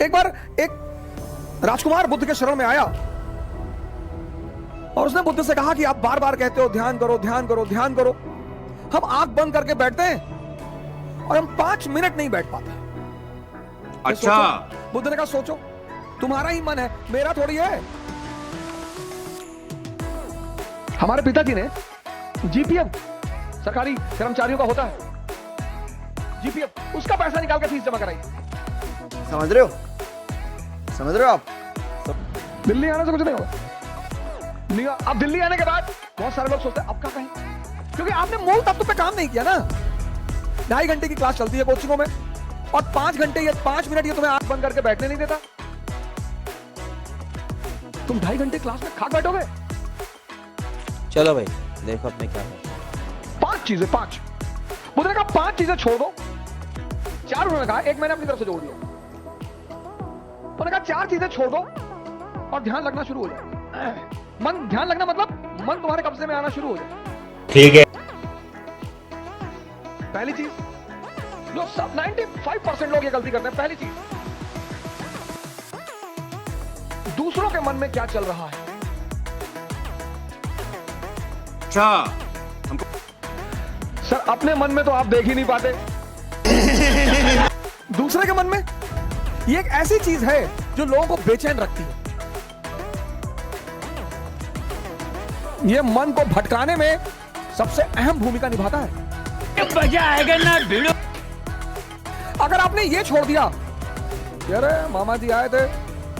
एक बार एक राजकुमार बुद्ध के शरण में आया और उसने बुद्ध से कहा कि आप बार बार कहते हो ध्यान करो ध्यान करो ध्यान करो, हम आंख बंद करके बैठते हैं और हम 5 मिनट नहीं बैठ पाते। अच्छा, बुद्ध ने कहा सोचो, तुम्हारा ही मन है, मेरा थोड़ी है। हमारे पिताजी ने जीपीएफ, सरकारी कर्मचारियों का होता है जीपीएफ, उसका पैसा निकाल के फीस जमा कराई। समझ रहे हो, समझ रहे हो आप? दिल्ली आने से कुछ नहीं होगा। अब दिल्ली आने के बाद बहुत सारे लोग सोचते हैं अब क्या कहें, क्योंकि आपने मूल तत्व पे काम नहीं किया ना। 2.5 घंटे की क्लास चलती है कोचिंगों में और 5 घंटे या 5 मिनट ये तुम्हें आंख बंद करके बैठने नहीं देता। तुम 2.5 घंटे क्लास में खाक बैठोगे। चलो भाई देखो अब मैं क्या करूं। 5 चीजें, 5 बुद्ध ने कहा 5 चीजें छोड़ दो। 4 उन्होंने कहा, एक मैंने अपनी तरफ से जोड़ दिया। उन्होंने कहा 4 चीजें छोड़ दो और ध्यान लगना शुरू हो जाए। मन, ध्यान लगना मतलब मन तुम्हारे कब्जे में आना शुरू हो जाए। ठीक है। पहली चीज जो सब 95% लोग ये गलती करते हैं, पहली चीज, दूसरों के मन में क्या चल रहा है। अच्छा, सर अपने मन में तो आप देख ही नहीं पाते। दूसरे के मन में ये एक ऐसी चीज है जो लोगों को बेचैन रखती है। ये मन को भटकाने में सबसे अहम भूमिका निभाता है। मजा आएगा ना भिड़ो। अगर आपने ये छोड़ दिया, अरे मामा जी आए थे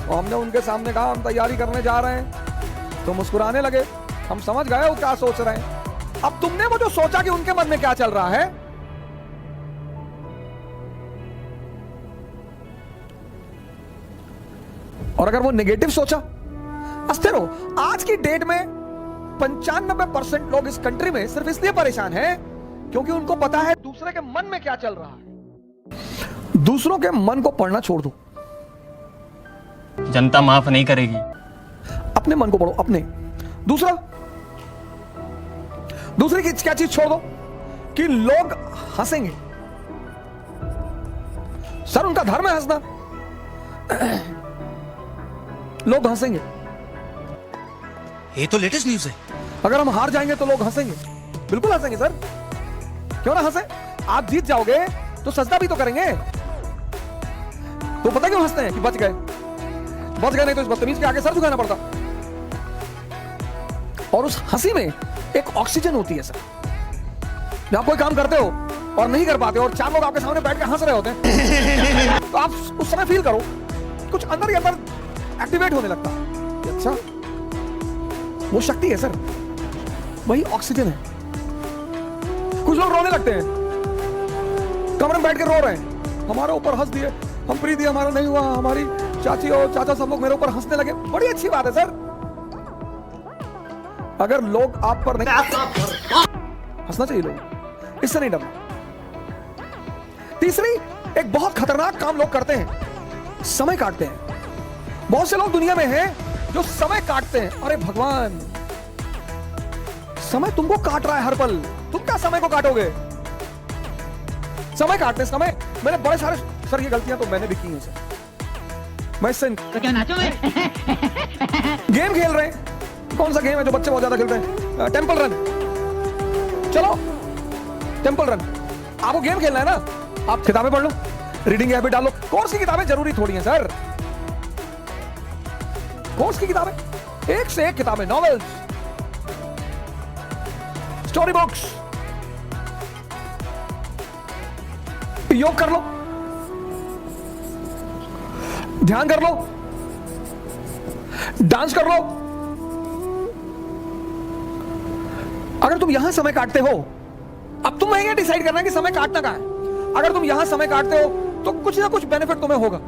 और हमने उनके सामने कहा हम तैयारी करने जा रहे हैं, तो मुस्कुराने लगे, हम समझ गए वो क्या सोच रहे हैं। अब तुमने वो जो सोचा कि उनके मन में क्या चल रहा है, और अगर वो नेगेटिव सोचा, अस्थिर हो। आज की डेट में 95% लोग इस कंट्री में सिर्फ इसलिए परेशान हैं क्योंकि उनको पता है दूसरे के मन में क्या चल रहा है। दूसरों के मन को पढ़ना छोड़ दो। जनता माफ नहीं करेगी। अपने मन को पढ़ो, अपने। दूसरी की क्या चीज छोड़ दो कि लोग हंसेंगे। सर उनका धर्म है हंसना, लोग हंसेंगे। ये तो लेटेस्ट न्यूज़ है। अगर हम हार जाएंगे तो लोग हंसेंगे, बिल्कुल हंसेंगे सर, क्यों ना हंसे। आप जीत जाओगे तो सजदा भी तो करेंगे। तो पता क्यों हंसते हैं कि बच गए, नहीं तो इस बदतमीज के आगे सर झुकाना पड़ता। और उस हंसी में एक ऑक्सीजन होती है सर। जब आप कोई काम करते हो और नहीं कर पाते और 4 लोग आपके सामने बैठ के हंस रहे होते हैं, तो आप उस समय फील करो कुछ अंदर ही अंदर एक्टिवेट होने लगता है। अच्छा, वो शक्ति है सर, वही ऑक्सीजन है। कुछ लोग रोने लगते हैं, कमरे में बैठ के रो रहे हैं, हमारे ऊपर हंस दिए, हम प्रीति हमारा नहीं हुआ, हमारी चाची और चाचा सब लोग मेरे ऊपर हंसने लगे। बड़ी अच्छी बात है सर, अगर लोग आप पर नहीं, हंसना चाहिए लोग, इससे नहीं डरना। तीसरी, एक बहुत खतरनाक काम लोग करते हैं, समय काटते हैं। बहुत से लोग दुनिया में हैं जो समय काटते हैं। अरे भगवान, समय तुमको काट रहा है हर पल, तुम क्या समय को काटोगे। समय काटते समय मैंने बड़े सारे, सर ये गलतियां तो मैंने भी की हैं सर। मैं इससे तो क्या नाचो मैं? गेम खेल रहे हैं, कौन सा गेम है जो बच्चे बहुत ज्यादा खेलते हैं, टेंपल रन। चलो टेंपल रन, आपको गेम खेलना है ना, आप किताबें पढ़ लो, रीडिंग हैबिट डालो। कोर्स की किताबें जरूरी थोड़ी हैं सर, कोर्स की किताबें, एक से एक किताबें, नॉवेल्स, स्टोरी बुक्स। योग कर लो, ध्यान कर लो, डांस कर लो। अगर तुम यहां समय काटते हो, अब तुम ये डिसाइड करना है कि समय काटना कहां है। अगर तुम यहां समय काटते हो तो कुछ ना कुछ बेनिफिट तुम्हें होगा,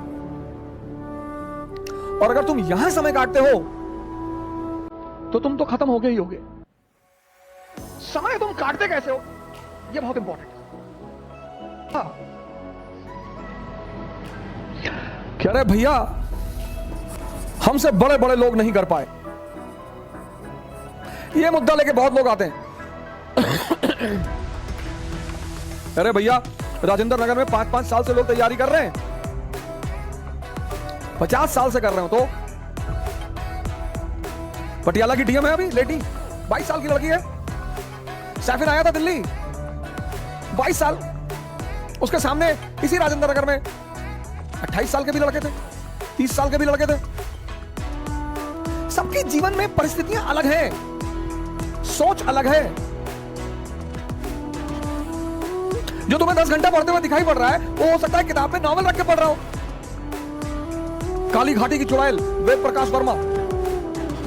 और अगर तुम यहां समय काटते हो तो तुम तो खत्म हो गए ही होगे। समय तुम काटते कैसे हो, यह बहुत इंपॉर्टेंट है। कह रहे भैया हमसे बड़े बड़े लोग नहीं कर पाए, ये मुद्दा लेके बहुत लोग आते हैं। अरे भैया राजेंद्र नगर में 5-5 साल से लोग तैयारी कर रहे हैं, 50 साल से कर रहे हो तो पटियाला की डीएम है अभी लेडी, 22 साल की लड़की है। सैफिन आया था दिल्ली, 22 साल। उसके सामने इसी राजेंद्र नगर में 28 साल के भी लड़के थे, 30 साल के भी लड़के थे। सबके जीवन में परिस्थितियां अलग हैं, सोच अलग है। जो तुम्हें 10 घंटा पढ़ते हुए दिखाई पड़ रहा है वो हो सकता है किताब में नॉवल रख के पढ़ रहा हो। काली घाटी की चुड़ैल वेद प्रकाश वर्मा,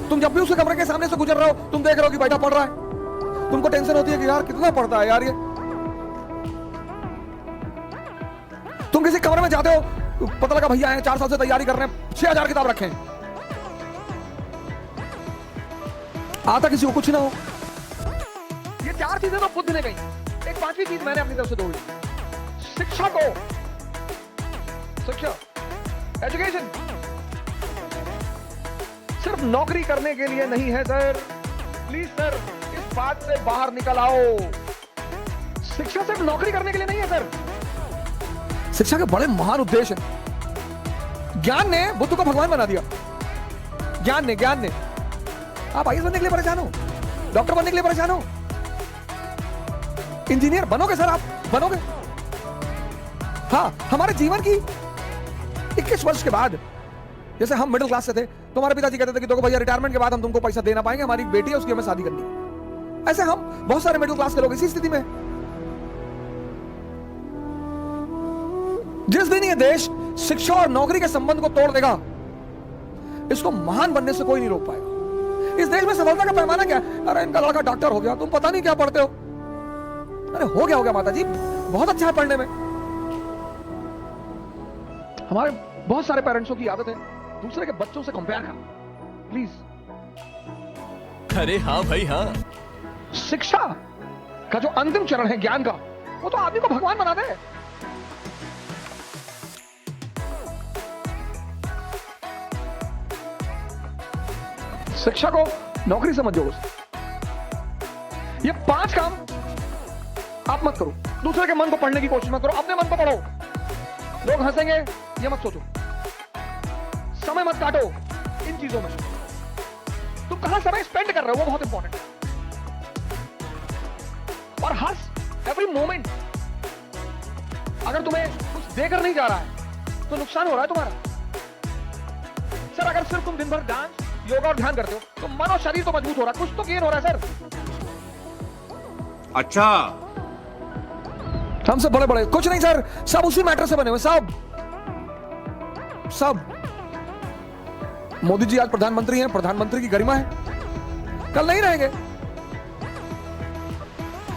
तुम जब भी उसके कमरे के सामने से गुजर रहे हो तुम देख रहे हो कि बैठा पढ़ रहा है। तुमको टेंशन होती है कि यार कितना पढ़ता है यार ये। तुम किसी कमरे में जाते हो, पता लगा भैया आए 4 साल से तैयारी कर रहे हैं, 6000 किताब रखे हैं, आता किसी को कुछ ना हो। ये 4 चीजें तो बुद्ध ने कही, एक 5वीं चीज मैंने अपनी तरफ से जोड़ ली। शिक्षा को, शिक्षा, एजुकेशन सिर्फ नौकरी करने के लिए नहीं है सर। प्लीज सर इस बात से बाहर निकल आओ। शिक्षा सिर्फ नौकरी करने के लिए नहीं है सर। शिक्षा के बड़े महान उद्देश्य हैं। ज्ञान ने बुद्ध को भगवान बना दिया। ज्ञान ने आप आईएएस बनने के लिए परेशान हो, डॉक्टर बनने के लिए परेशान हो, इंजीनियर बनोगे सर, आप बनोगे। हाँ, हमारे जीवन की 21 वर्ष के बाद, जैसे हम मिडिल क्लास से थे, तुम्हारे पिताजी कहते थे कि देखो भैया रिटायरमेंट के बाद हम तुमको पैसा देना पाएंगे, हमारी बेटी है उसकी हमें शादी करनी है। ऐसे हम बहुत सारे मिडिल क्लास के लोग इसी स्थिति में। जिस दिन ये देश शिक्षा और नौकरी के संबंध को तोड़ देगा, इसको महान बनने से कोई नहीं रोक पाएगा। इस देश में सफलता का पैमाना क्या है? अरे इनका लड़का डॉक्टर हो गया, तुम पता नहीं क्या पढ़ते हो। अरे हो गया माता जी, बहुत अच्छा है पढ़ने में। हमारे बहुत सारे पेरेंट्सों की आदत है दूसरे के बच्चों से कंपेयर करना। प्लीज, अरे हाँ भाई हाँ। शिक्षा का जो अंतिम चरण है ज्ञान का, वो तो आदमी को भगवान बना दे। शिक्षा को नौकरी से मत जोड़ो। ये 5 काम आप मत करो। दूसरे के मन को पढ़ने की कोशिश मत करो, अपने मन को पढ़ो। लोग हंसेंगे ये मत सोचो। समय मत काटो इन चीजों में। तुम कहां समय स्पेंड कर रहे हो वो बहुत इंपॉर्टेंट है। और हर एवरी मोमेंट, अगर तुम्हें कुछ देकर नहीं जा रहा है तो नुकसान हो रहा है तुम्हारा। सर अगर सिर्फ तुम दिन भर डांस, योगा और ध्यान करते हो तो मन और शरीर तो मजबूत हो रहा है, कुछ तो गेन हो रहा है सर। अच्छा, हमसे बड़े बड़े कुछ नहीं सर, सब उसी मैटर से बने हुए, सब। मोदी जी आज प्रधानमंत्री हैं, प्रधानमंत्री की गरिमा है, कल नहीं रहेंगे।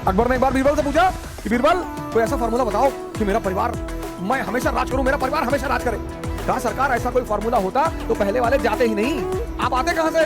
अकबर ने एक बार बीरबल से पूछा कि बीरबल कोई ऐसा फार्मूला बताओ कि मेरा परिवार, मैं हमेशा राज करूं, मेरा परिवार हमेशा राज करे। कहा सरकार ऐसा कोई फार्मूला होता तो पहले वाले जाते ही नहीं, आप आते कहां से?